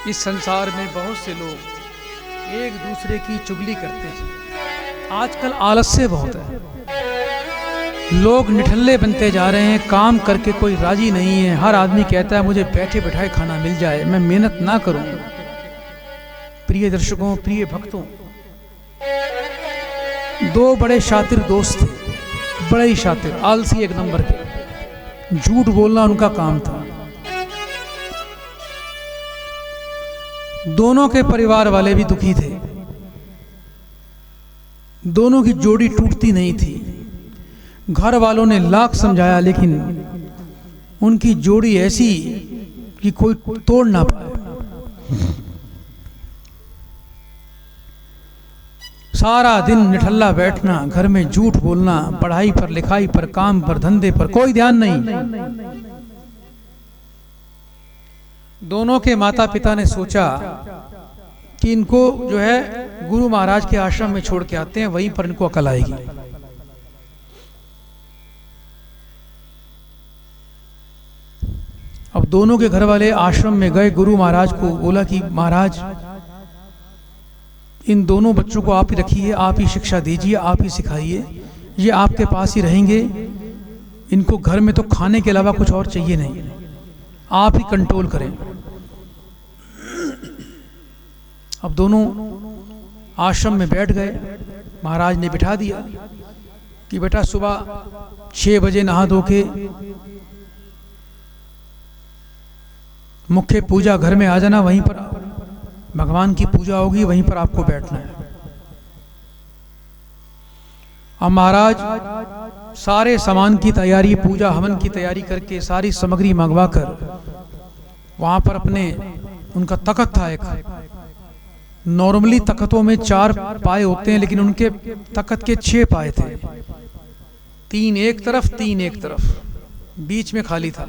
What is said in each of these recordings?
इस संसार में बहुत से लोग एक दूसरे की चुगली करते हैं। आजकल आलस्य बहुत है, लोग निठल्ले बनते जा रहे हैं, काम करके कोई राजी नहीं है। हर आदमी कहता है मुझे बैठे बैठाए खाना मिल जाए, मैं मेहनत ना करूं। प्रिय दर्शकों, प्रिय भक्तों, दो बड़े शातिर दोस्त थे, बड़े ही शातिर, आलसी एक नंबर के, झूठ बोलना उनका काम था। दोनों के परिवार वाले भी दुखी थे, दोनों की जोड़ी टूटती नहीं थी। घर वालों ने लाख समझाया, लेकिन उनकी जोड़ी ऐसी कि कोई तोड़ ना पाए। सारा दिन निठल्ला बैठना, घर में झूठ बोलना, पढ़ाई पर, लिखाई पर, काम पर, धंधे पर कोई ध्यान नहीं। दोनों के माता पिता ने सोचा कि इनको जो है गुरु महाराज के आश्रम में छोड़ के आते हैं, वहीं पर इनको अकल आएगी। अब दोनों के घर वाले आश्रम में गए, गुरु महाराज को बोला कि महाराज इन दोनों बच्चों को आप ही रखिए, आप ही शिक्षा दीजिए, आप ही सिखाइए, ये आपके पास ही रहेंगे, इनको घर में तो खाने के अलावा कुछ और चाहिए नहीं, आप ही कंट्रोल करें। अब दोनों आश्रम में बैठ गए। महाराज ने बिठा दिया कि बेटा सुबह 6 बजे नहा धो के मुख्य पूजा घर में आ जाना, वहीं पर भगवान की पूजा होगी, वहीं पर आपको बैठना है। अब महाराज सारे सामान की तैयारी, पूजा हवन की तैयारी करके सारी सामग्री मंगवा कर वहां पर अपने, उनका तख्त था एक, नॉर्मली तख्तों में 4 पाए होते हैं, लेकिन उनके तख्त के 6 पाए थे, 3 एक तरफ, 3 एक तरफ, बीच में खाली था।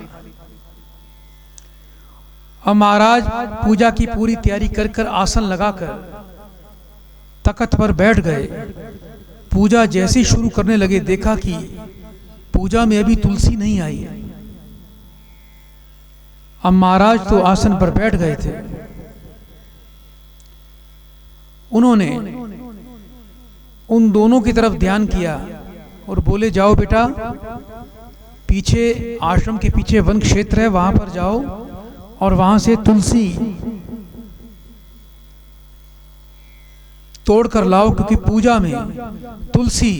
अब महाराज पूजा की पूरी तैयारी कर कर आसन लगाकर तख्त पर बैठ गए। पूजा जैसे शुरू करने लगे, देखा कि पूजा में अभी तुलसी नहीं आई है। अब महाराज तो आसन पर बैठ गए थे, उन्होंने उन दोनों की तरफ ध्यान किया और बोले जाओ बेटा, पीछे आश्रम के पीछे वन क्षेत्र है, वहां पर जाओ और वहां से तुलसी तोड़ कर लाओ, क्योंकि पूजा में तुलसी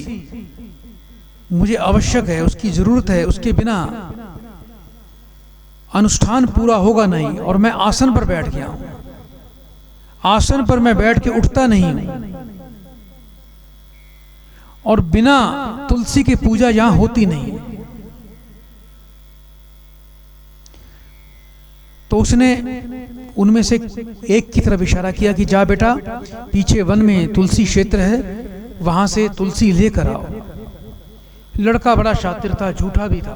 मुझे आवश्यक है, उसकी जरूरत है, उसके बिना अनुष्ठान पूरा होगा नहीं। और मैं आसन पर बैठ गया हूं, आसन पर मैं बैठ के उठता नहीं हूं, और बिना तुलसी की पूजा यहां होती नहीं। तो उसने उनमें से एक की तरफ इशारा किया कि जा बेटा, पीछे वन में तुलसी क्षेत्र है, वहां से तुलसी लेकर आओ। लड़का बड़ा शातिर था, झूठा भी था,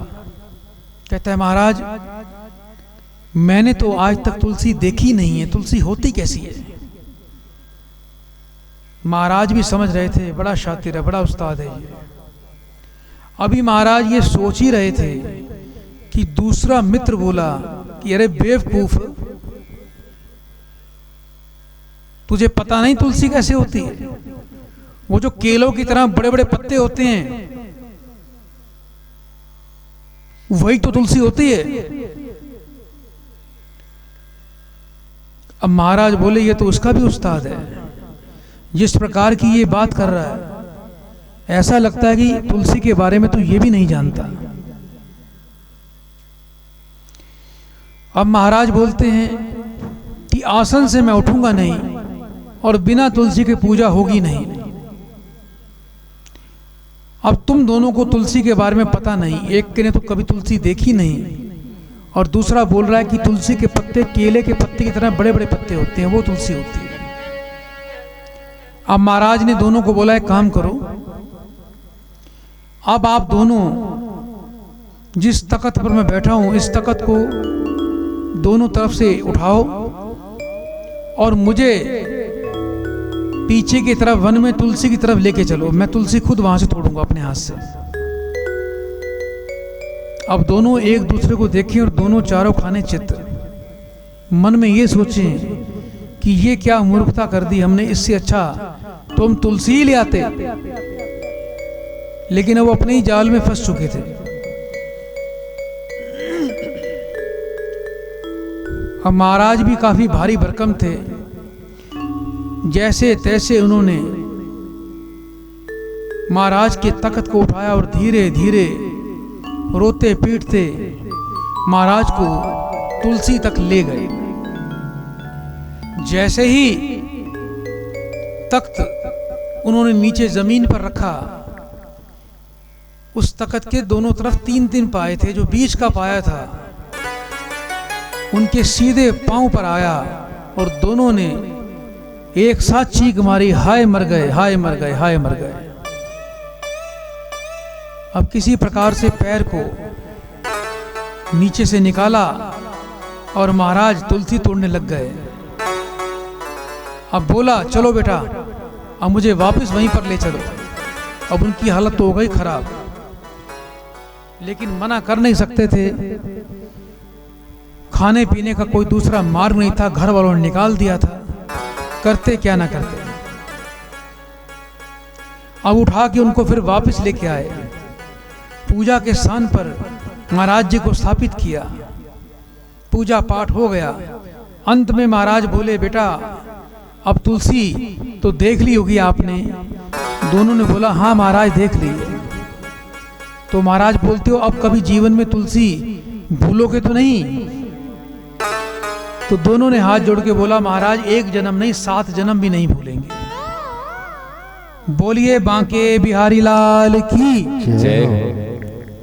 कहता है महाराज मैंने तो आज तक तुलसी देखी नहीं है, तुलसी होती कैसी है। महाराज भी समझ रहे थे बड़ा शातिर है, बड़ा उस्ताद है ये। अभी महाराज ये सोच ही रहे थे कि दूसरा मित्र बोला कि अरे बेवकूफ, तुझे पता नहीं तुलसी कैसे होती है? वो जो केलों की तरह बड़े बड़े पत्ते होते हैं, वही तो तुलसी होती है। अब महाराज बोले ये तो उसका भी उस्ताद है, जिस प्रकार की ये बात कर रहा है, ऐसा लगता है कि तुलसी के बारे में तो ये भी नहीं जानता। अब महाराज बोलते हैं कि आसन से मैं उठूंगा नहीं और बिना तुलसी की पूजा होगी नहीं। अब तुम दोनों को तुलसी के बारे में पता नहीं, एक ने तो कभी तुलसी देखी नहीं, और दूसरा बोल रहा है कि तुलसी के पत्ते केले के पत्ते की तरह बड़े बड़े पत्ते होते हैं, वो तुलसी होती है। अब महाराज ने दोनों को बोला एक काम करो, अब आप दोनों जिस तख्त पर मैं बैठा हूं, इस तख्त को दोनों तरफ से उठाओ और मुझे पीछे की तरफ वन में तुलसी की तरफ लेके चलो, मैं तुलसी खुद वहां से तोड़ूंगा अपने हाथ से। अब दोनों एक दूसरे को देखें और दोनों चारों खाने चित्त मन में ये सोचें कि ये क्या मूर्खता कर दी हमने, इससे अच्छा तुम तुलसी ही ले आते। लेकिन वो अपने ही जाल में फंस चुके थे। अब महाराज भी काफी भारी भरकम थे। जैसे तैसे उन्होंने महाराज के तख्त को उठाया और धीरे धीरे रोते पीटते महाराज को तुलसी तक ले गए। जैसे ही तख्त उन्होंने नीचे जमीन पर रखा, उस तख्त के दोनों तरफ 3-3 पाए थे। जो बीच का पाया था उनके सीधे पांव पर आया और दोनों ने एक साथ चीख मारी, हाय मर गए, हाय मर गए, हाय मर गए। अब किसी प्रकार से पैर को नीचे से निकाला और महाराज तुलसी तोड़ने लग गए। अब बोला, चलो बेटा, अब मुझे वापस वहीं पर ले चलो। अब उनकी हालत तो हो गई खराब, लेकिन मना कर नहीं सकते थे। खाने पीने का कोई दूसरा मार्ग नहीं था, घर वालों ने निकाल दिया था, करते क्या ना करते। अब उठा के उनको फिर वापस लेके आए, पूजा के स्थान पर महाराज जी को स्थापित किया, पूजा पाठ हो गया। अंत में महाराज बोले, बेटा अब तुलसी तो देख ली होगी आपने। दोनों ने बोला, हाँ महाराज देख ली। तो महाराज बोलते हो, अब कभी जीवन में तुलसी भूलोगे तो नहीं? तो दोनों ने हाथ जोड़ के बोला, महाराज एक जन्म नहीं 7 जन्म भी नहीं भूलेंगे। बोलिए बांके बिहारी लाल की जय।